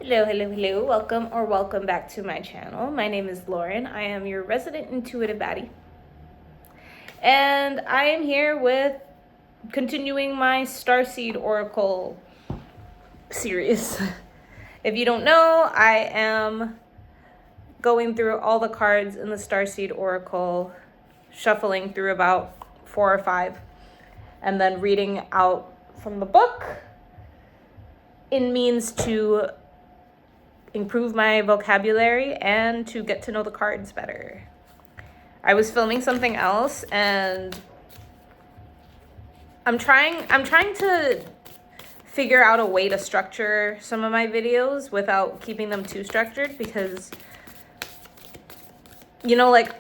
Hello, hello, hello. Welcome back to my channel. My name is Lauren. I am your resident intuitive baddie. And I am here with continuing my Starseed Oracle series. If you don't know, I am going through all the cards in the Starseed Oracle, shuffling through about 4 or 5, and then reading out from the book in means to improve my vocabulary and to get to know the cards better. I was filming something else and I'm trying to figure out a way to structure some of my videos without keeping them too structured, because like,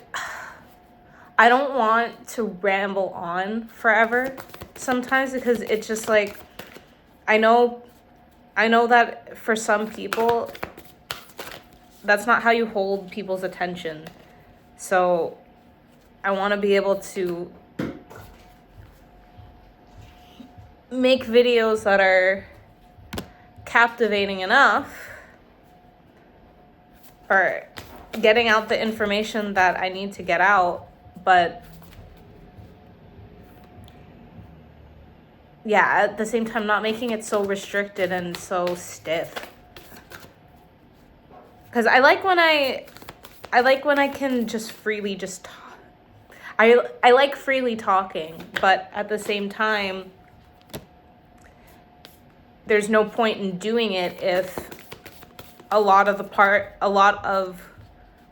I don't want to ramble on forever sometimes, because it's just like, I know that for some people that's not how you hold people's attention. So I want to be able to make videos that are captivating enough, or getting out the information that I need to get out, but yeah, at the same time not making it so restricted and so stiff. Because I like when I can just freely just talk. I like freely talking, but at the same time, there's no point in doing it if a lot of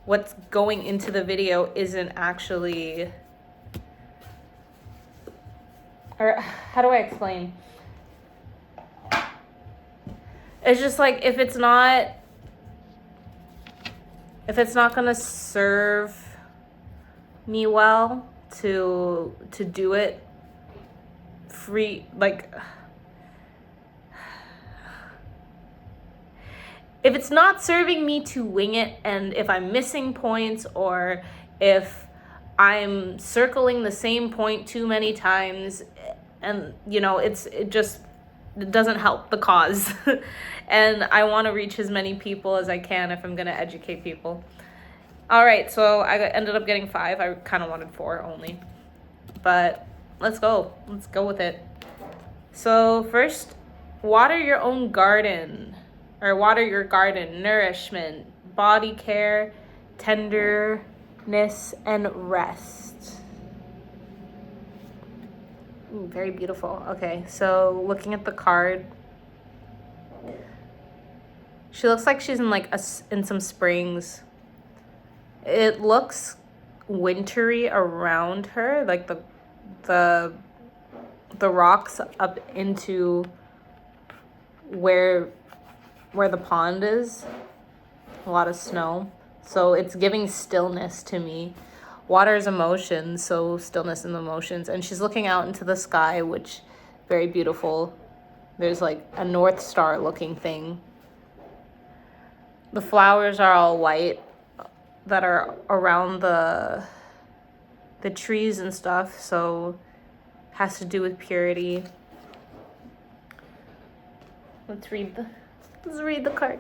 what's going into the video isn't actually, or how do I explain? It's just like, if it's not gonna serve me well to do it free, like, if it's not serving me to wing it, and if I'm missing points, or if I'm circling the same point too many times, and it doesn't help the cause. And I want to reach as many people as I can if I'm going to educate people. All right, so I ended up getting 5. I kind of wanted 4 only, but let's go with it. So first, water your own garden, or water your garden. Nourishment, body care, tenderness, and rest. Ooh, very beautiful. Okay, so looking at the card, she looks like she's in in some springs. It looks wintry around her, like the rocks up into where the pond is. A lot of snow. So it's giving stillness to me. Water is emotions, so stillness and emotions. And she's looking out into the sky, which very beautiful. There's like a North Star looking thing. The flowers are all white that are around the trees and stuff, so has to do with purity. Let's read the card.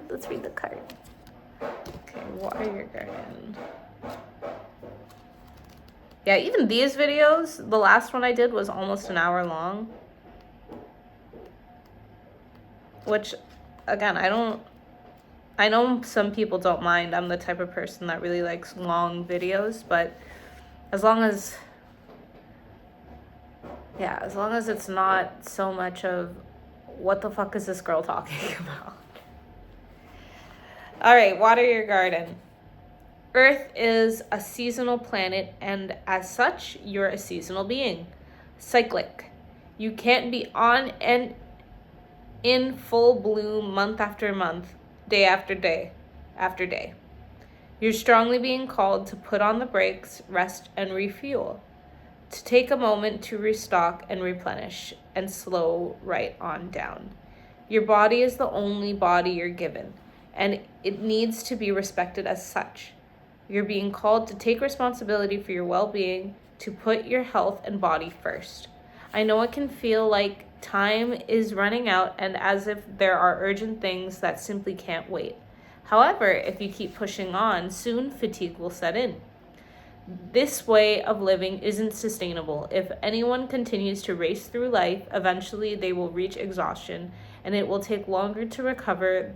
Okay, water your garden. Yeah, even these videos, the last one I did was almost an hour long. Which, again, I know some people don't mind. I'm the type of person that really likes long videos, but as long as it's not so much of, what the fuck is this girl talking about? All right, water your garden. Earth is a seasonal planet, and as such, you're a seasonal being. Cyclic. You can't be on and in full bloom month after month, day after day after day. You're strongly being called to put on the brakes, rest, and refuel. To take a moment to restock and replenish, and slow right on down. Your body is the only body you're given, and it needs to be respected as such. You're being called to take responsibility for your well-being, to put your health and body first. I know it can feel like time is running out and as if there are urgent things that simply can't wait. However, if you keep pushing on, soon fatigue will set in. This way of living isn't sustainable. If anyone continues to race through life, eventually they will reach exhaustion, and it will take longer to recover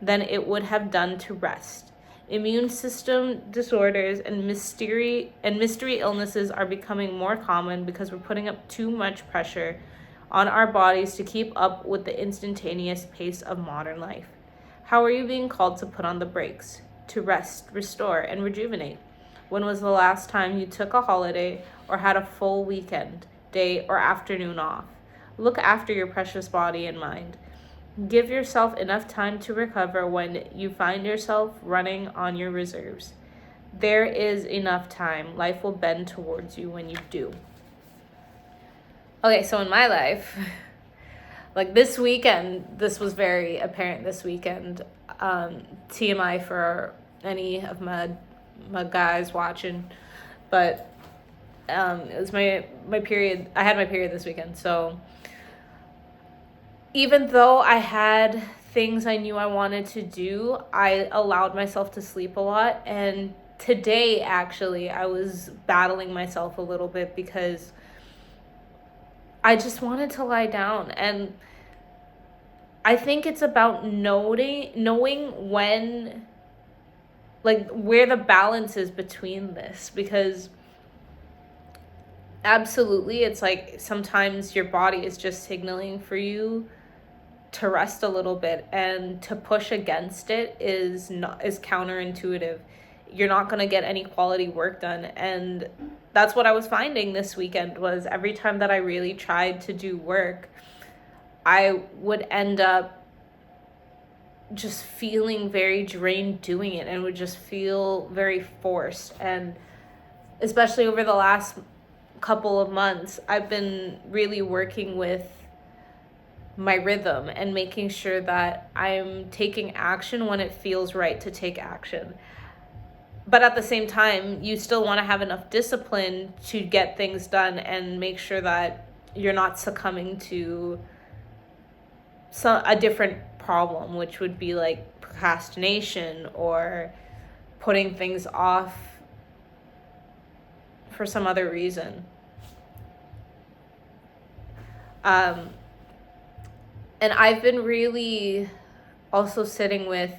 than it would have done to rest. Immune system disorders and mystery illnesses are becoming more common because we're putting up too much pressure on our bodies to keep up with the instantaneous pace of modern life. How are you being called to put on the brakes, to rest, restore, and rejuvenate? When was the last time you took a holiday or had a full weekend, day, or afternoon off? Look after your precious body and mind. Give yourself enough time to recover when you find yourself running on your reserves. There is enough time. Life will bend towards you when you do. Okay, so in my life, like this weekend, this was very apparent this weekend. TMI for any of my guys watching, but it was my period. I had my period this weekend, so even though I had things I knew I wanted to do, I allowed myself to sleep a lot. And today, actually, I was battling myself a little bit because I just wanted to lie down. And I think it's about knowing when, like, where the balance is between this, because absolutely, it's like sometimes your body is just signaling for you to rest a little bit, and to push against it is counterintuitive. You're not going to get any quality work done. And that's what I was finding this weekend, was every time that I really tried to do work, I would end up just feeling very drained doing it, and would just feel very forced. And especially over the last couple of months, I've been really working with my rhythm and making sure that I'm taking action when it feels right to take action. But at the same time, you still want to have enough discipline to get things done and make sure that you're not succumbing to a different problem, which would be like procrastination or putting things off for some other reason. And I've been really also sitting with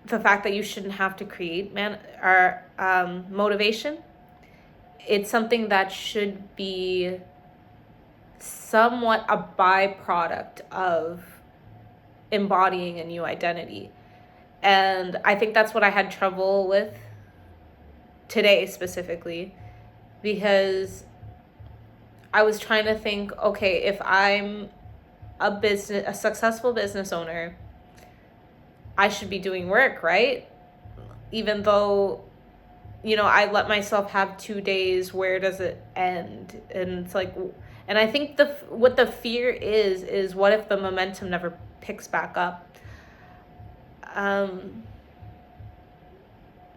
the fact that you shouldn't have to create motivation. It's something that should be somewhat a byproduct of embodying a new identity. And I think that's what I had trouble with today specifically, because I was trying to think, okay, if I'm a successful business owner, I should be doing work, right? Even though, I let myself have 2 days, where does it end? And it's like, and I think what the fear is what if the momentum never picks back up? And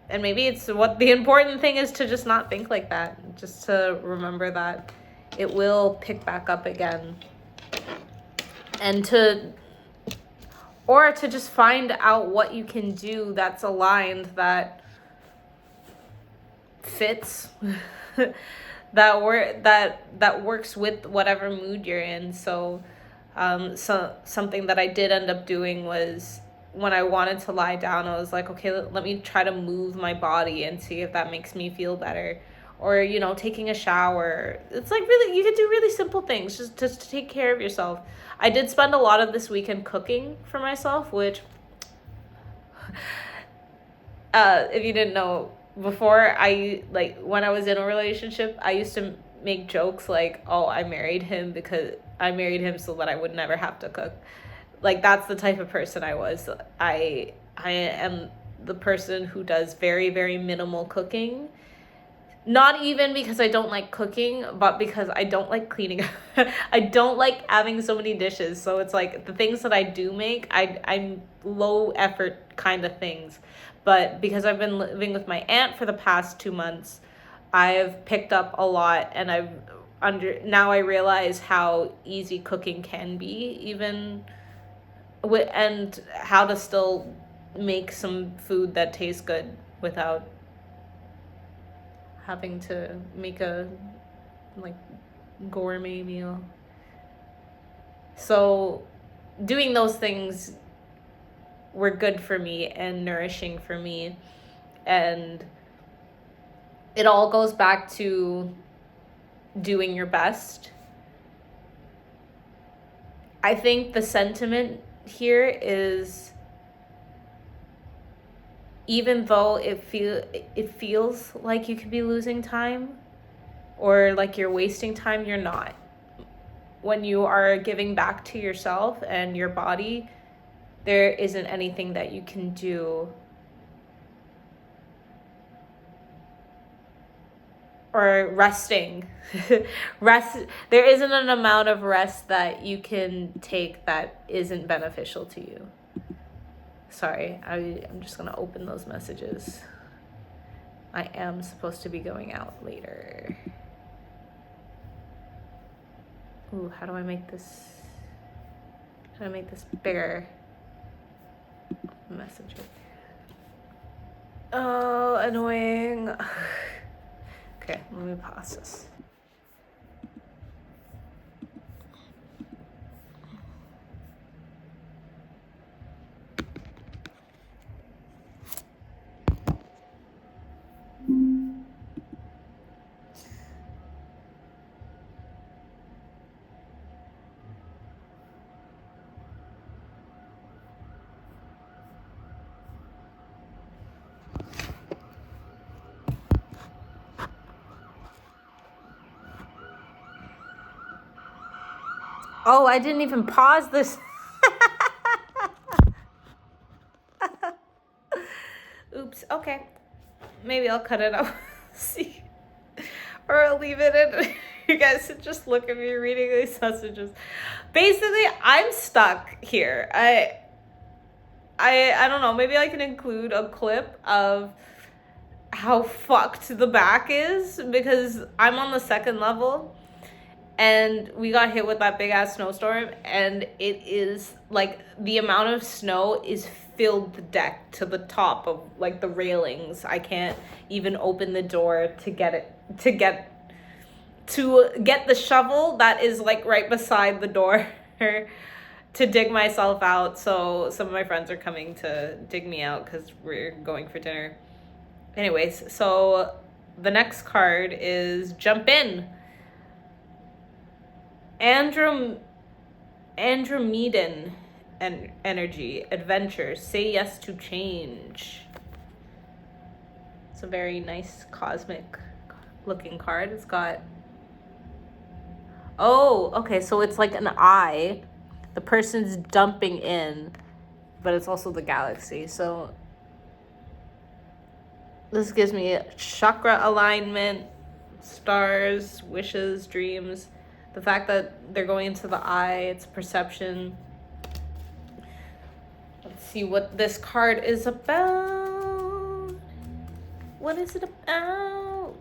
maybe it's what the important thing is, to just not think like that, just to remember that it will pick back up again, and to just find out what you can do that's aligned, that fits, that works with whatever mood you're in. So something that I did end up doing was, when I wanted to lie down, I was like, okay, let me try to move my body and see if that makes me feel better. Or, taking a shower. It's like, really, you could do really simple things just to take care of yourself. I did spend a lot of this weekend cooking for myself, which, if you didn't know, before, when I was in a relationship, I used to make jokes like, oh, I married him so that I would never have to cook. Like, that's the type of person I was. I am the person who does very, very minimal cooking. Not even because I don't like cooking, but because I don't like cleaning. I don't like having so many dishes. So it's like the things that I do make, I'm low effort kind of things. But because I've been living with my aunt for the past 2 months, I've picked up a lot, and now I realize how easy cooking can be, even and how to still make some food that tastes good without having to make a like gourmet meal. So doing those things were good for me and nourishing for me, and it all goes back to doing your best. I think the sentiment here is, even though it feels like you could be losing time or like you're wasting time, you're not. When you are giving back to yourself and your body, there isn't anything that you can do or resting. There isn't an amount of rest that you can take that isn't beneficial to you. Sorry, I'm just gonna open those messages. I am supposed to be going out later. Ooh, how do I make this bigger? Message. Oh, annoying. Okay, let me pause this. Oh, I didn't even pause this. Oops, okay. Maybe I'll cut it out. See. Or I'll leave it in. You guys should just look at me reading these messages. Basically, I'm stuck here. I don't know. Maybe I can include a clip of how fucked the back is, because I'm on the second level. And we got hit with that big ass snowstorm, and it is like the amount of snow is filled the deck to the top of like the railings. I can't even open the door to get the shovel that is like right beside the door to dig myself out. So some of my friends are coming to dig me out because we're going for dinner. Anyways, so the next card is Jump In. Andromedan energy, adventure, say yes to change. It's a very nice cosmic looking card. It's got, oh, okay, so it's like an eye. The person's dumping in, but it's also the galaxy. So this gives me chakra alignment, stars, wishes, dreams. The fact that they're going into the eye, it's perception. Let's see what this card is about. What is it about?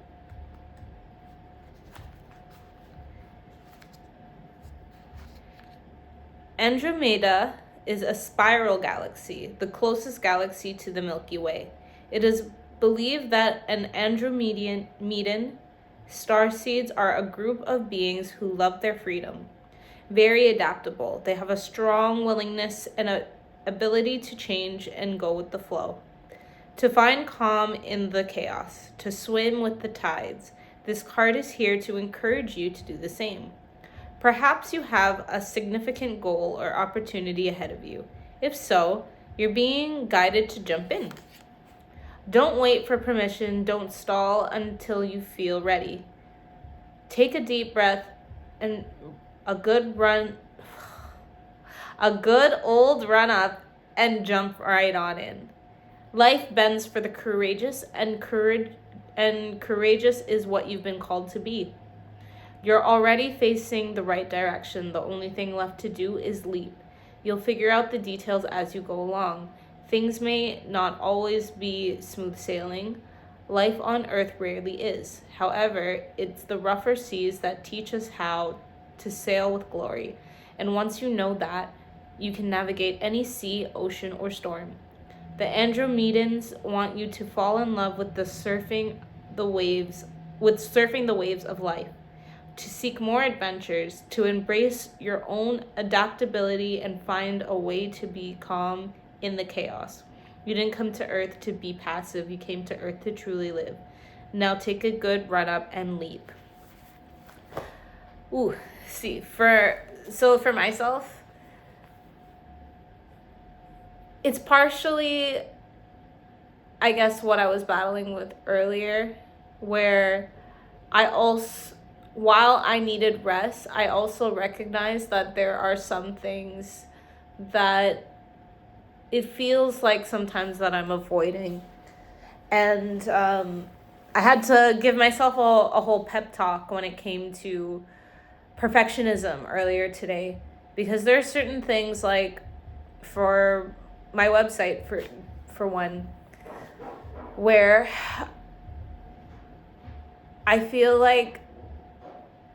Andromeda is a spiral galaxy, the closest galaxy to the Milky Way. It is believed that an Andromedan starseeds are a group of beings who love their freedom. Very adaptable. They have a strong willingness and an ability to change and go with the flow. To find calm in the chaos, to swim with the tides. This card is here to encourage you to do the same. Perhaps you have a significant goal or opportunity ahead of you. If so, you're being guided to jump in. Don't wait for permission. Don't stall until you feel ready. Take a deep breath and a good old run up and jump right on in. Life bends for the courageous, and courageous is what you've been called to be. You're already facing the right direction. The only thing left to do is leap. You'll figure out the details as you go along. Things may not always be smooth sailing. Life on Earth rarely is. However, it's the rougher seas that teach us how to sail with glory. And once you know that, you can navigate any sea, ocean, or storm. The Andromedans want you to fall in love with surfing the waves of life, to seek more adventures, to embrace your own adaptability and find a way to be calm in the chaos. You didn't come to Earth to be passive, you came to Earth to truly live. Now take a good run up and leap. Ooh, see, for myself, it's partially, I guess, what I was battling with earlier, where while I needed rest, I also recognized that there are some things that it feels like sometimes that I'm avoiding. And I had to give myself a whole pep talk when it came to perfectionism earlier today, because there are certain things, like for my website, for one, where I feel like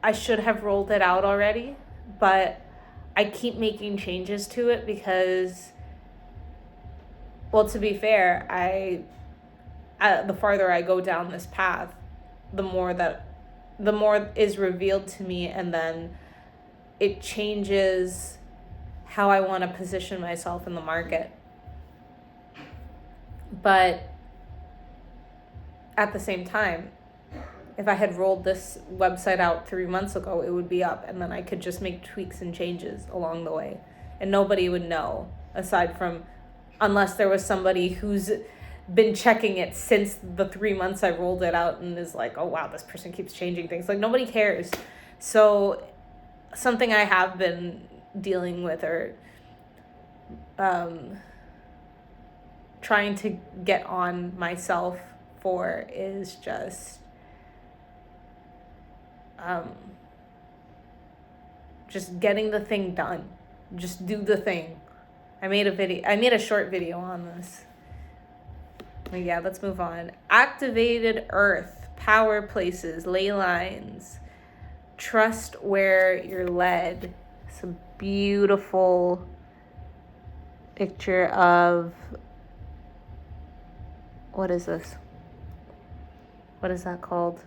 I should have rolled it out already, but I keep making changes to it because, well, to be fair, the farther I go down this path, the more is revealed to me, and then it changes how I want to position myself in the market. But at the same time, if I had rolled this website out 3 months ago, it would be up, and then I could just make tweaks and changes along the way, and nobody would know, unless there was somebody who's been checking it since the 3 months I rolled it out and is like, oh wow, this person keeps changing things. Like, nobody cares. So something I have been dealing with, or trying to get on myself for, is just getting the thing done. Just do the thing. I made a short video on this. But yeah, let's move on. Activated Earth, power places, ley lines, trust where you're led. It's a beautiful picture of, what is this? What is that called?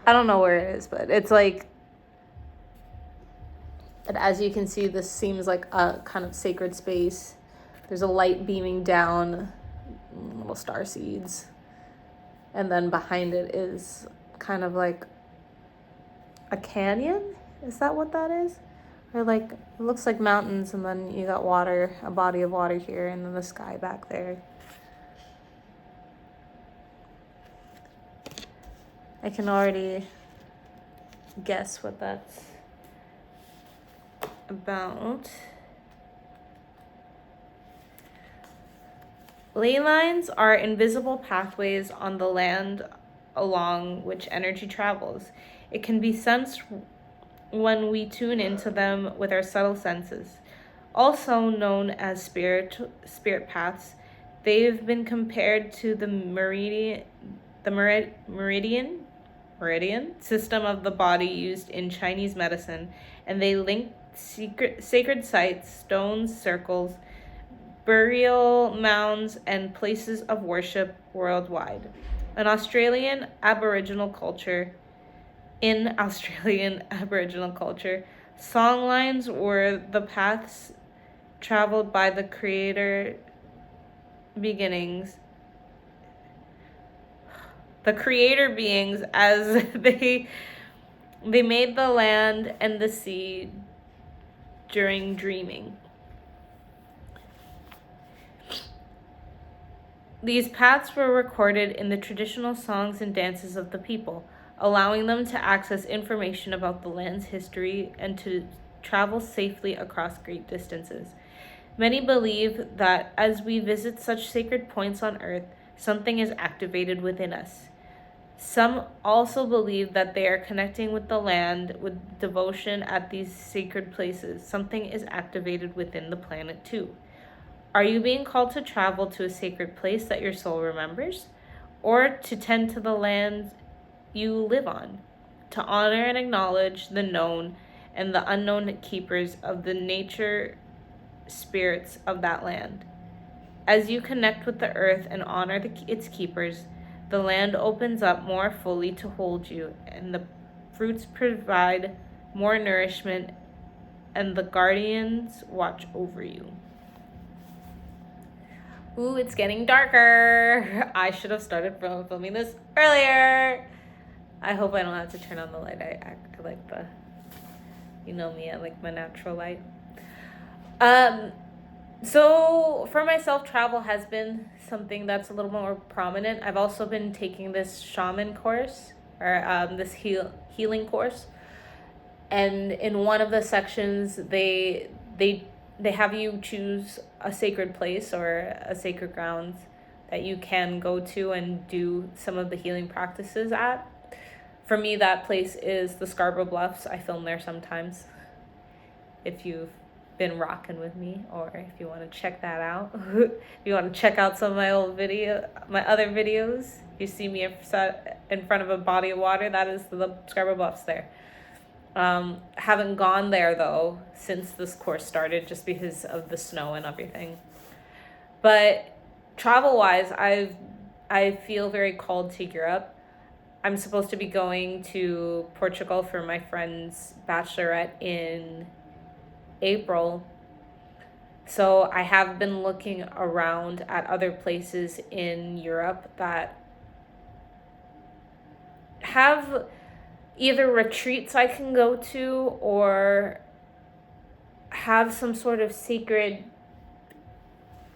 I don't know where it is, but it's like, and as you can see, this seems like a kind of sacred space. There's a light beaming down, little star seeds. And then behind it is kind of like a canyon? Is that what that is? Or like, it looks like mountains, and then you got water, a body of water here, and then the sky back there. I can already guess what that's about. Ley lines are invisible pathways on the land along which energy travels. It can be sensed when we tune into them with our subtle senses. Also known as spirit paths, they've been compared to the meridian system of the body used in Chinese medicine, and they link sacred sites, stones, circles, burial mounds, and places of worship worldwide. In Australian Aboriginal culture, song lines were the paths traveled by the creator beings as they made the land and the sea during dreaming. These paths were recorded in the traditional songs and dances of the people, allowing them to access information about the land's history and to travel safely across great distances. Many believe that as we visit such sacred points on Earth, something is activated within us. Some also believe that they are connecting with the land with devotion at these sacred places. Something is activated within the planet too. Are you being called to travel to a sacred place that your soul remembers, or to tend to the land you live on, to honor and acknowledge the known and the unknown keepers of the nature spirits of that land? As you connect with the earth and honor its keepers, the land opens up more fully to hold you, and the fruits provide more nourishment, and the guardians watch over you. Ooh, it's getting darker. I should have started filming this earlier. I hope I don't have to turn on the light. I like the, you know me, I like my natural light. So for myself, travel has been something that's a little more prominent. I've also been taking this shaman course, or this healing course, and in one of the sections, they have you choose a sacred place or a sacred ground that you can go to and do some of the healing practices at. For me, that place is the Scarborough Bluffs. I film there sometimes. If you've been rocking with me, or if you want to check that out, if you want to check out some of my other videos, you see me in front of a body of water, that is the Scarborough Bluffs there. Haven't gone there though since this course started, just because of the snow and everything. But travel wise, I feel very called to Europe. I'm supposed to be going to Portugal for my friend's bachelorette in April. So I have been looking around at other places in Europe that have either retreats I can go to, or have some sort of sacred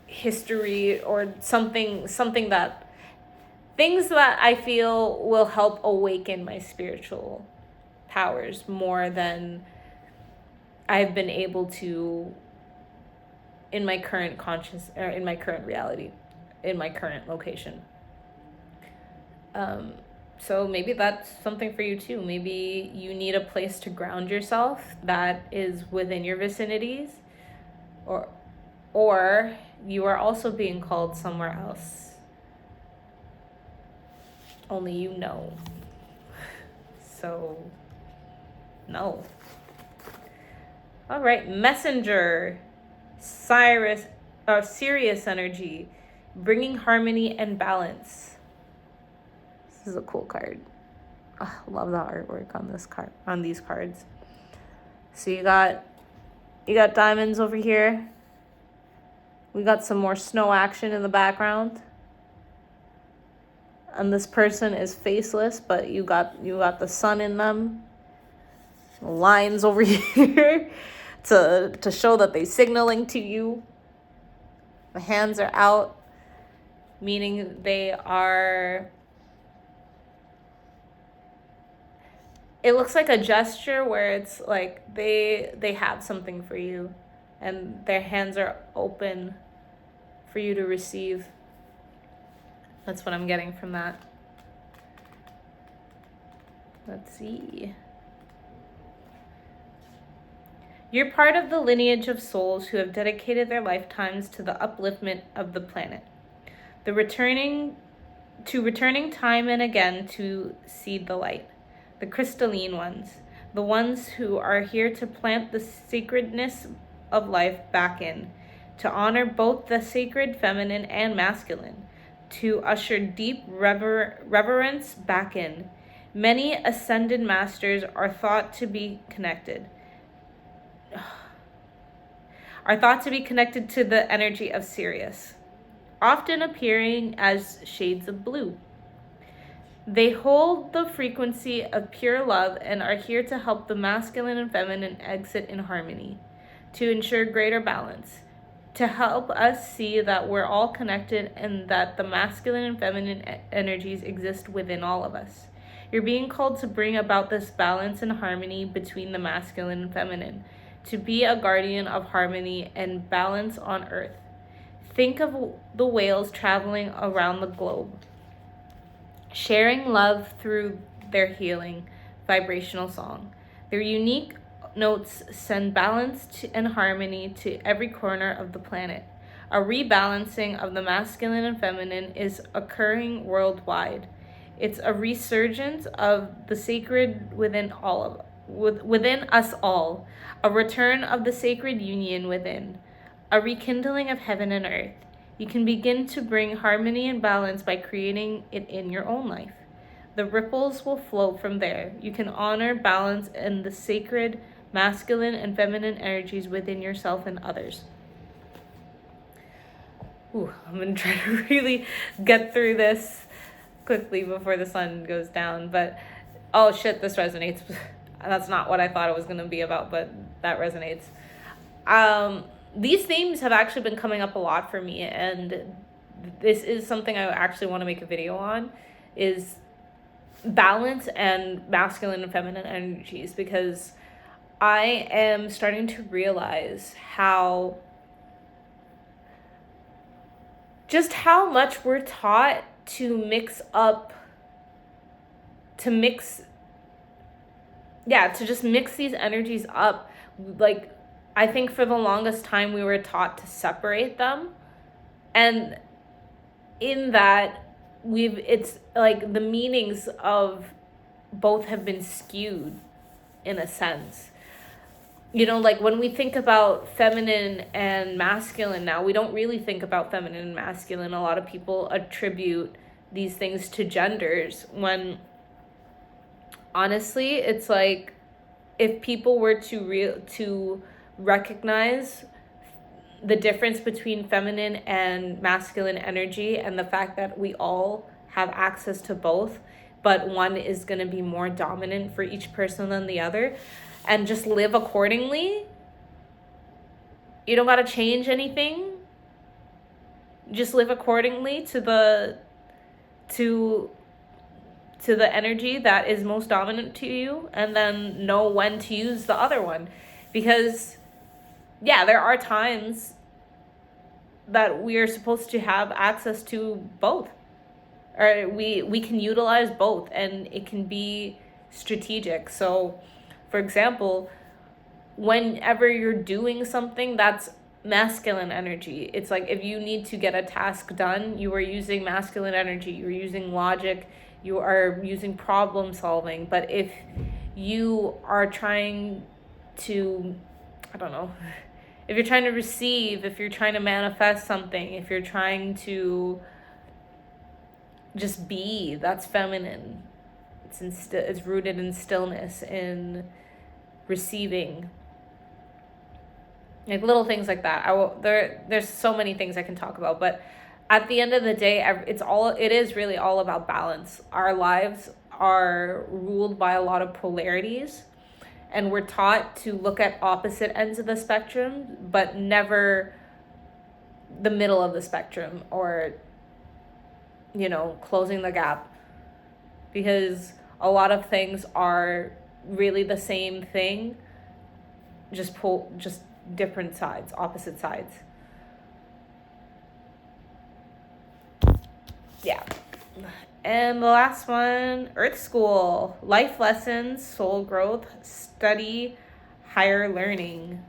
history, or something that, things that I feel will help awaken my spiritual powers more than I've been able to in my current or in my current reality, in my current location. So maybe that's something for you too. Maybe you need a place to ground yourself that is within your vicinities, or you are also being called somewhere else. Only you know. So, no. All right, Messenger, Sirius energy, bringing harmony and balance. This is a cool card. Oh, love the artwork on this card, on these cards. So you got diamonds over here. We got some more snow action in the background. And this person is faceless, but you got the sun in them. Lines over here to show that they're signaling to you. The hands are out, meaning they are, it looks like a gesture where it's like they have something for you, and their hands are open for you to receive. That's what I'm getting from that. Let's see. You're part of the lineage of souls who have dedicated their lifetimes to the upliftment of the planet. Returning time and again to seed the light. The crystalline ones. The ones who are here to plant the sacredness of life back in. To honor both the sacred feminine and masculine. To usher deep reverence back in. Many ascended masters are thought to be connected to the energy of Sirius, often appearing as shades of blue. They hold the frequency of pure love and are here to help the masculine and feminine exit in harmony, to ensure greater balance, to help us see that we're all connected and that the masculine and feminine energies exist within all of us. You're being called to bring about this balance and harmony between the masculine and feminine, to be a guardian of harmony and balance on Earth. Think of the whales traveling around the globe, sharing love through their healing vibrational song. Their unique notes send balance and harmony to every corner of the planet. A rebalancing of the masculine and feminine is occurring worldwide. It's a resurgence of the sacred within within us all, a return of the sacred union within, a rekindling of heaven and earth. You can begin to bring harmony and balance by creating it in your own life. The ripples will flow from there. You can honor balance and the sacred masculine and feminine energies within yourself and others. Ooh, I'm going to try to really get through this quickly before the sun goes down. But, oh shit, this resonates. That's not what I thought it was going to be about, but that resonates. These themes have actually been coming up a lot for me, and this is something I actually want to make a video on, is balance and masculine and feminine energies, because I am starting to realize how much we're taught to just mix these energies up. Like, I think for the longest time we were taught to separate them, and in that it's like the meanings of both have been skewed in a sense. You know, like when we think about feminine and masculine now, we don't really think about feminine and masculine. A lot of people attribute these things to genders, when honestly it's like, if people were to recognize the difference between feminine and masculine energy, and the fact that we all have access to both, but one is going to be more dominant for each person than the other, and just live accordingly. You don't got to change anything. Just live accordingly to the energy that is most dominant to you, and then know when to use the other one. Because yeah, there are times that we are supposed to have access to both, or we can utilize both, and it can be strategic. So for example, whenever you're doing something that's masculine energy, it's like if you need to get a task done, you are using masculine energy, you're using logic, you are using problem solving. But if you are trying to, I don't know, if you're trying to receive, if you're trying to manifest something, if you're trying to just be, that's feminine. It's rooted in stillness, in receiving, like little things like that. There's so many things I can talk about, but at the end of the day, it is really all about balance. Our lives are ruled by a lot of polarities, and we're taught to look at opposite ends of the spectrum, but never the middle of the spectrum, or, you know, closing the gap. Because a lot of things are really the same thing, just different sides, opposite sides. Yeah. And the last one, Earth School, life lessons, soul growth, study, higher learning.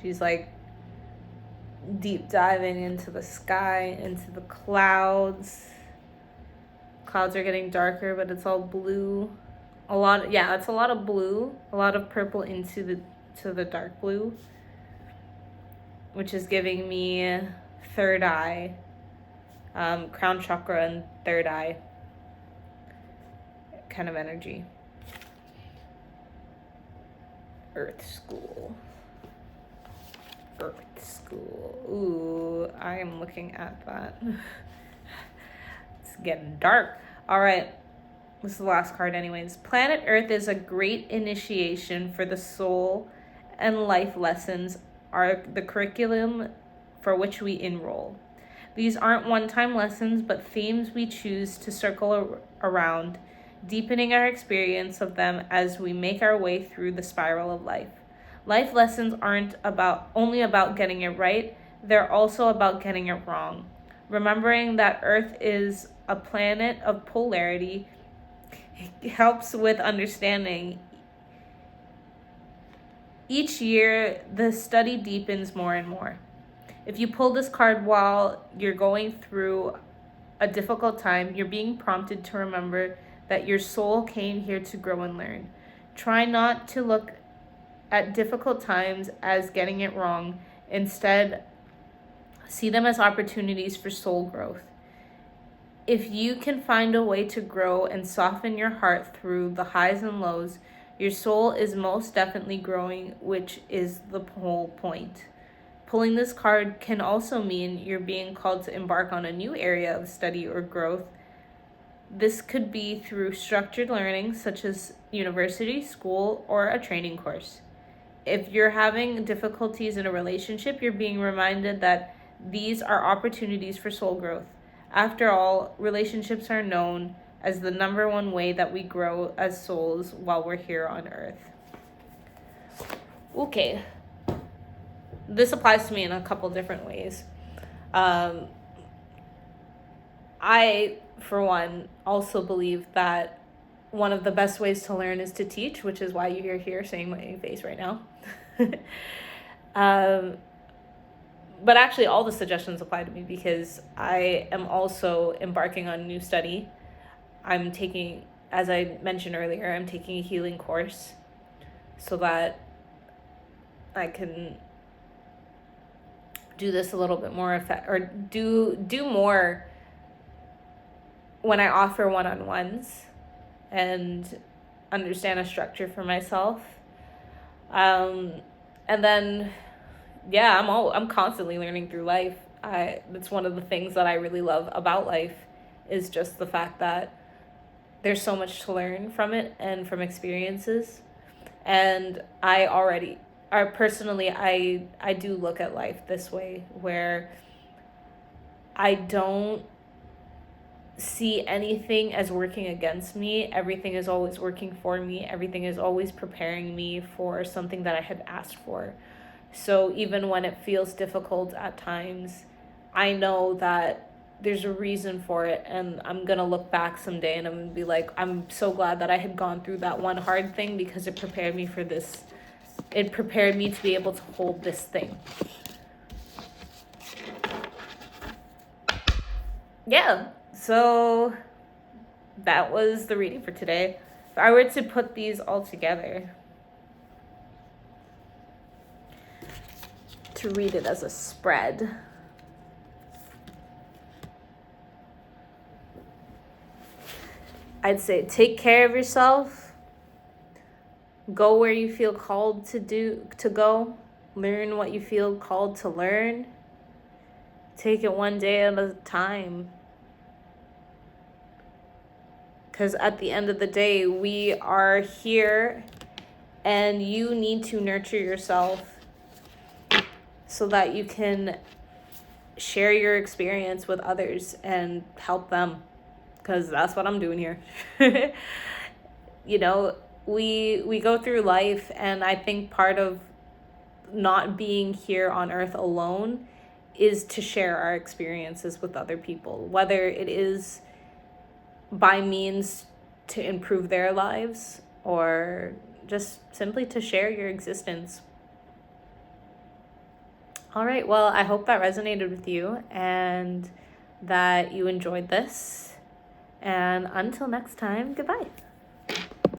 She's like deep diving into the sky, into the clouds. Clouds are getting darker, but it's all blue. It's a lot of blue, a lot of purple into the dark blue, which is giving me third eye, crown chakra and third eye kind of energy. Earth School. Ooh, I am looking at that. It's getting dark. All right. This is the last card anyways. Planet Earth is a great initiation for the soul, and life lessons are the curriculum for which we enroll. These aren't one-time lessons, but themes we choose to circle around, deepening our experience of them as we make our way through the spiral of life. Life lessons aren't only about getting it right, they're also about getting it wrong. Remembering that Earth is a planet of polarity helps with understanding Each year, the study deepens more and more. If you pull this card while you're going through a difficult time, you're being prompted to remember that your soul came here to grow and learn. Try not to look at difficult times as getting it wrong. Instead, see them as opportunities for soul growth. If you can find a way to grow and soften your heart through the highs and lows, your soul is most definitely growing, which is the whole point. Pulling this card can also mean you're being called to embark on a new area of study or growth. This could be through structured learning, such as university, school, or a training course. If you're having difficulties in a relationship, you're being reminded that these are opportunities for soul growth. After all, relationships are known as the number one way that we grow as souls while we're here on Earth. Okay. This applies to me in a couple different ways. I, for one, also believe that one of the best ways to learn is to teach, which is why you're here seeing my face right now. But actually, all the suggestions apply to me because I am also embarking on new study. I'm taking, as I mentioned earlier, I'm taking a healing course so that I can do this a little bit more do more when I offer one-on-ones and understand a structure for myself. And then, yeah, I'm constantly learning through life. That's one of the things that I really love about life is just the fact that there's so much to learn from it and from experiences. And personally, I do look at life this way, where I don't see anything as working against me. Everything is always working for me. Everything is always preparing me for something that I had asked for. So even when it feels difficult at times, I know that there's a reason for it, and I'm gonna look back someday and I'm gonna be like, I'm so glad that I had gone through that one hard thing because it prepared me for this. It prepared me to be able to hold this thing. Yeah, so that was the reading for today. If I were to put these all together, to read it as a spread, I'd say take care of yourself, go where you feel called to go, learn what you feel called to learn, take it one day at a time. Because at the end of the day, we are here and you need to nurture yourself so that you can share your experience with others and help them. Because that's what I'm doing here. You know, we go through life, and I think part of not being here on Earth alone is to share our experiences with other people, whether it is by means to improve their lives or just simply to share your existence. All right, well, I hope that resonated with you and that you enjoyed this. And until next time, goodbye.